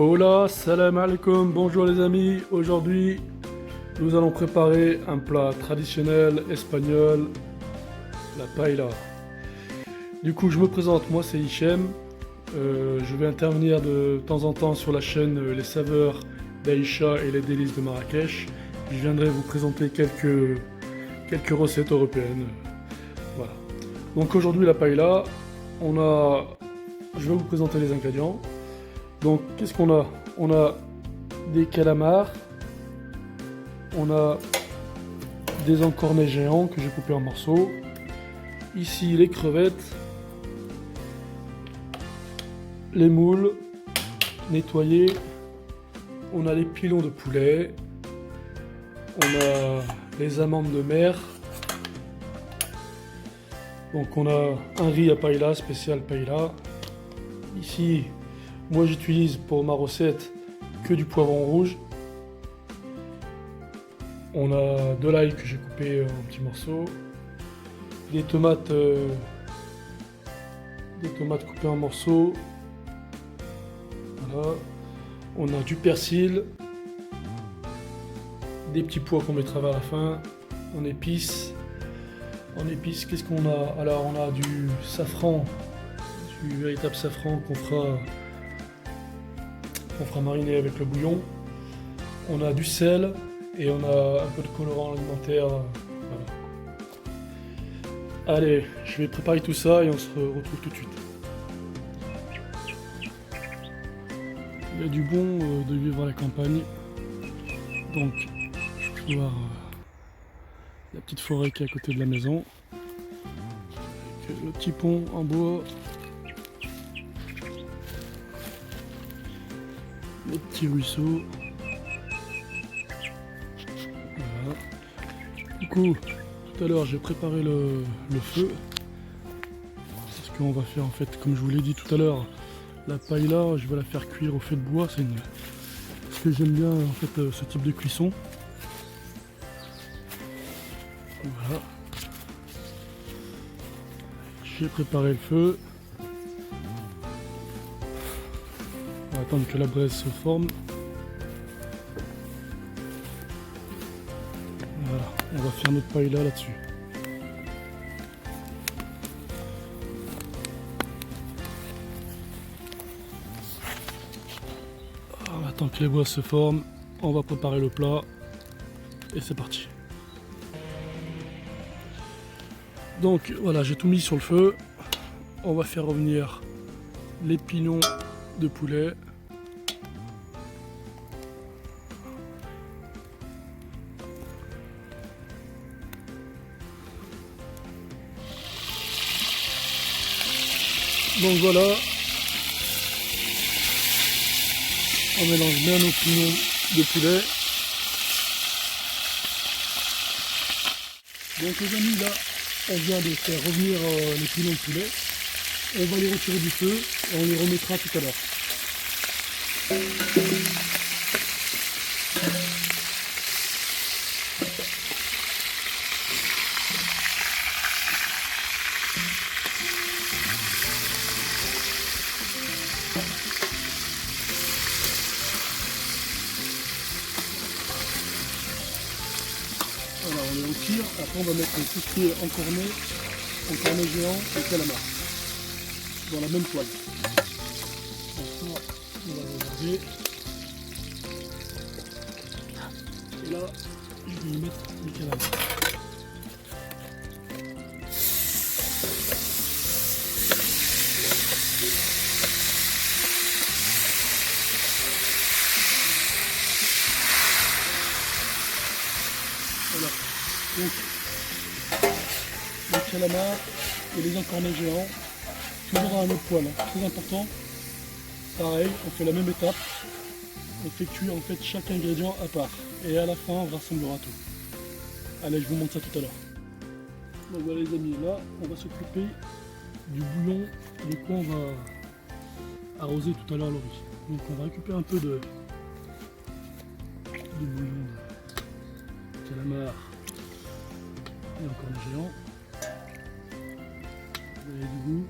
Hola, salam alaikum, bonjour les amis. Aujourd'hui, nous allons préparer un plat traditionnel espagnol, la paella. Du coup, je me présente, moi c'est Hichem. Je vais intervenir de temps en temps sur la chaîne Les Saveurs d'Aïcha et les délices de Marrakech. Je viendrai vous présenter quelques recettes européennes. Voilà. Donc aujourd'hui, la paella, je vais vous présenter les ingrédients. Donc, qu'est-ce qu'on a? On a des calamars, on a des encornets géants que j'ai coupés en morceaux. Ici, les crevettes, les moules nettoyés. On a les pilons de poulet. On a les amandes de mer. Donc, on a un riz à paella, spécial paella. Ici, moi j'utilise pour ma recette que du poivron rouge. On a de l'ail que j'ai coupé en petits morceaux. Des tomates coupées en morceaux. Voilà. On a du persil. Des petits pois qu'on mettra vers la fin. En épices. En épices, qu'est-ce qu'on a? Alors on a du safran. Du véritable safran qu'on fera mariner avec le bouillon. On a du sel et on a un peu de colorant alimentaire. Voilà. Allez, je vais préparer tout ça et on se retrouve tout de suite. Il y a du bon de vivre à la campagne. Donc, je peux voir la petite forêt qui est à côté de la maison. Avec le petit pont en bois. Les petits ruisseaux. Voilà. Du coup, tout à l'heure j'ai préparé le feu. C'est ce qu'on va faire en fait, comme je vous l'ai dit tout à l'heure. La paella, je vais la faire cuire au feu de bois. C'est ce que j'aime bien en fait, ce type de cuisson. Voilà. J'ai préparé le feu. On va attendre que la braise se forme. Voilà, on va faire notre paella là-dessus. On va attendre que les braises se forment. On va préparer le plat. Et c'est parti. Donc voilà, j'ai tout mis sur le feu. On va faire revenir les pilons de poulet. Donc voilà, on mélange bien nos pilons de poulet. Donc les amis, là, on vient de faire revenir les pilons de poulet. On va les retirer du feu et on les remettra tout à l'heure. Voilà, on les retire. Après, on va mettre tout ce qui est encornet géant et calamar dans la même poêle. Donc ça, on va regarder. Et là, je vais y mettre les calamars. Voilà. Donc, les calamars et les encornets géants, toujours à un autre poêle, hein. Très important. Pareil, on fait la même étape. On fait cuire en fait chaque ingrédient à part. Et à la fin, on rassemblera tout. Allez, je vous montre ça tout à l'heure. Donc voilà les amis, là, on va s'occuper du bouillon de quoi on va arroser tout à l'heure le riz. Donc on va récupérer un peu de bouillon de calamar et encore le géant. Vous avez du goût.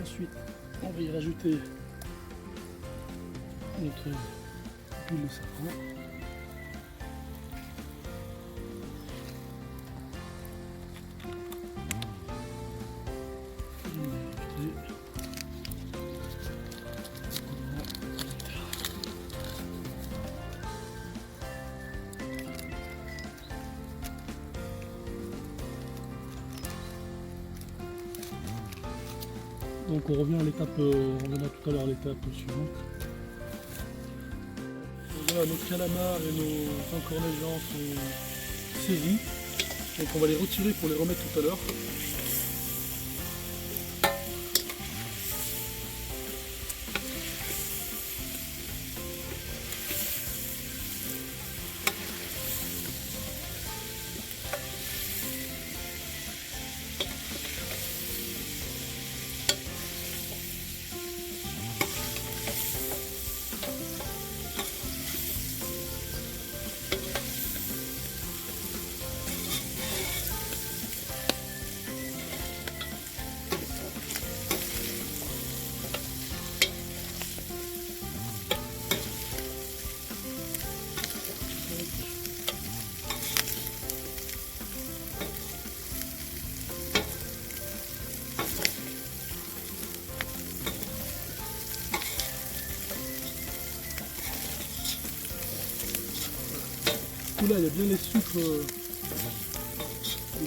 Ensuite, on va y rajouter notre huile de safran. Donc on revient à l'étape, on reviendra tout à l'heure à l'étape suivante. Donc voilà, nos calamars et nos encornets géants sont saisis. Donc on va les retirer pour les remettre tout à l'heure. Là, il y a bien les sucres de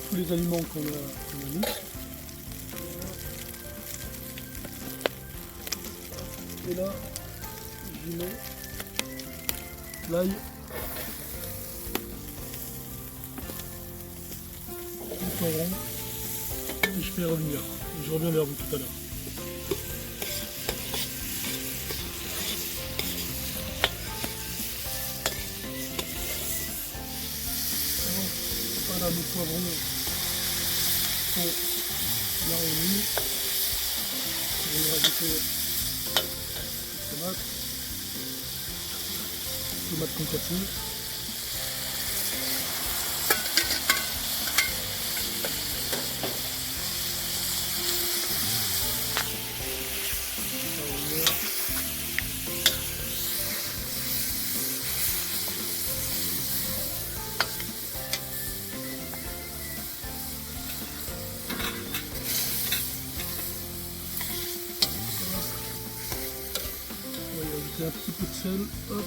tous les aliments qu'on a mis. Et là, j'y mets l'ail, le poivron, et je fais revenir. Et je reviens vers vous tout à l'heure. Voilà, nos poivrons sont bien réunis. Je vais rajouter les tomates concassées. Un petit peu de sel, hop.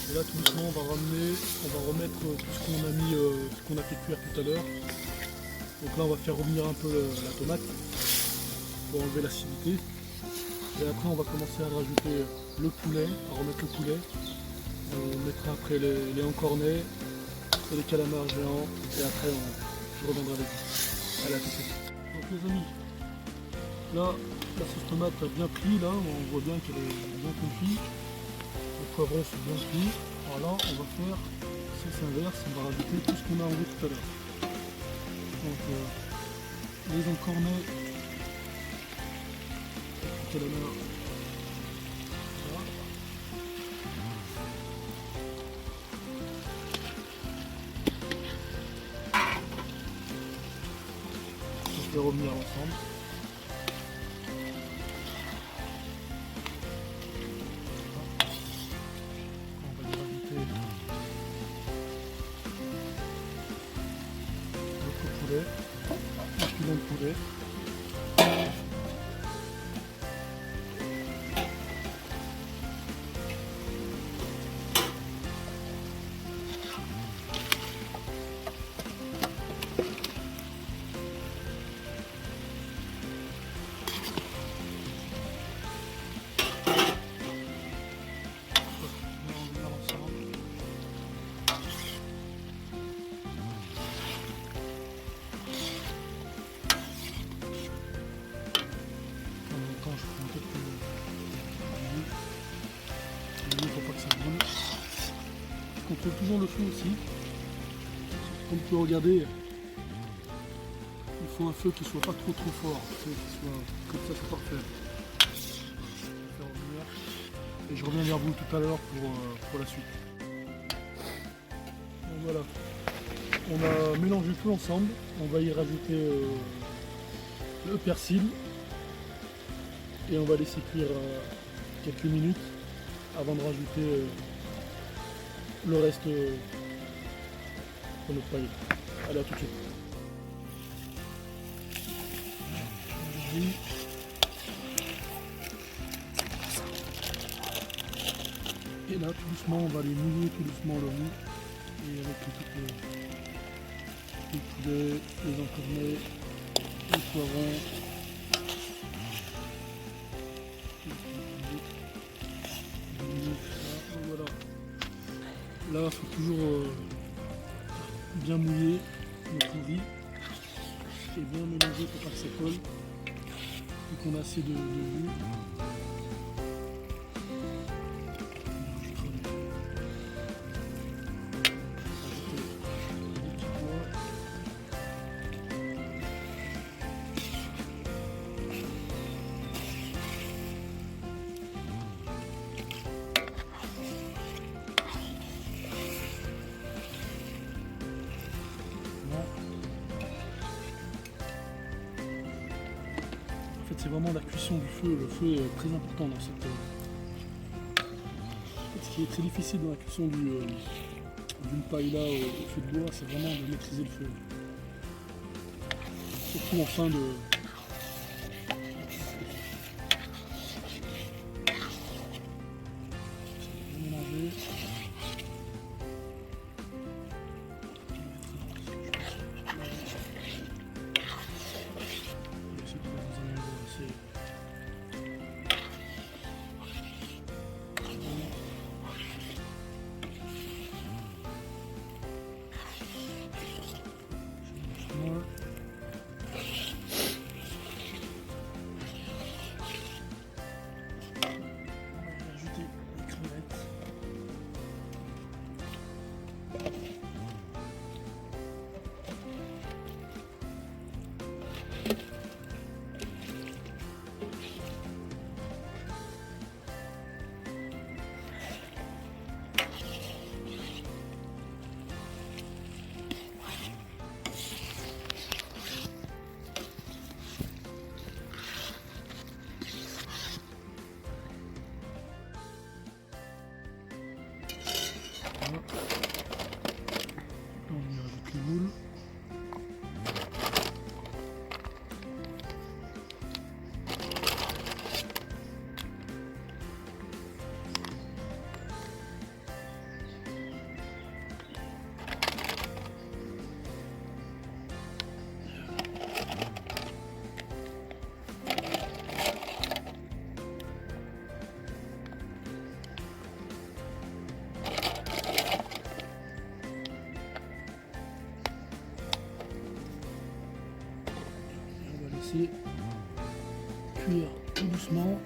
Et là tout doucement on va remettre tout ce qu'on a mis, ce qu'on a fait cuire tout à l'heure. Donc là on va faire revenir un peu la tomate pour enlever l'acidité. Et après on va commencer à rajouter le poulet, à remettre le poulet. On mettra après les encornets et les calamars géants et après je reviendrai avec vous. Allez, à tout de suite. Donc les amis, là la sauce tomate a bien pris, là on voit bien qu'elle est bien confite. Les poivrons sont bien cuits. Alors là on va faire sauce inverse, on va rajouter tout ce qu'on a enlevé tout à l'heure. Donc les encornets, les calamars. On va revenir ensemble. On va y rajouter notre poulet, un filon de poulet. Il ne faut pas que ça brûle. Je contrôle toujours le feu aussi. Comme vous pouvez regarder, il faut un feu qui soit pas trop fort, qui soit comme ça, c'est parfait. Je vais faire revenir. Et je reviens vers vous tout à l'heure pour la suite. Donc voilà, on a mélangé tout ensemble. On va y rajouter le persil et on va laisser cuire quelques minutes avant de rajouter le reste de notre paille. Allez, à tout de suite. Et là, tout doucement, on va aller mouiller tout doucement le riz. Et avec les poulets, les encornets, les poivrons. Voilà. Là, il faut toujours bien mouiller notre riz et bien mélanger pour pas que ça colle et qu'on a assez de jus. En fait, c'est vraiment la cuisson du feu. Le feu est très important dans cette. Ce qui est très difficile dans la cuisson d'une paella au feu de bois, c'est vraiment de maîtriser le feu. Surtout en fin de. Mélanger. On y rajoute les moules. Cuire tout doucement.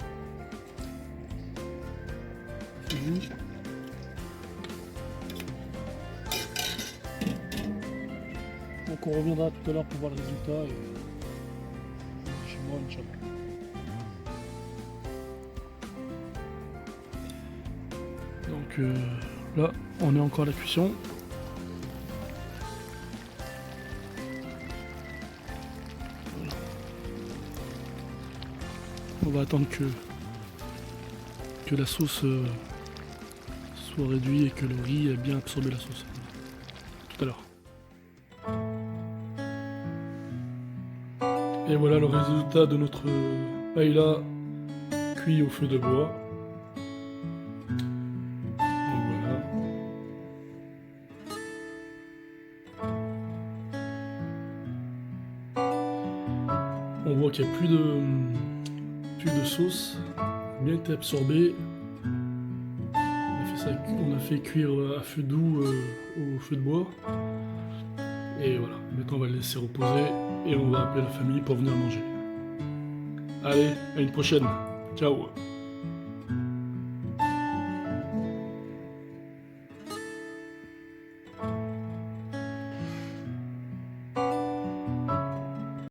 Donc on reviendra tout à l'heure pour voir le résultat et chez moi, Inch'Allah. Donc là on est encore à la cuisson. On va attendre que la sauce soit réduite et que le riz ait bien absorbé la sauce. Tout à l'heure. Et voilà le résultat de notre paella cuit au feu de bois. Donc voilà. On voit qu'il n'y a plus de sauce, bien été absorbée. On a fait cuire à feu doux au feu de bois. Et voilà, maintenant on va le laisser reposer et on va appeler la famille pour venir manger. Allez, à une prochaine. Ciao.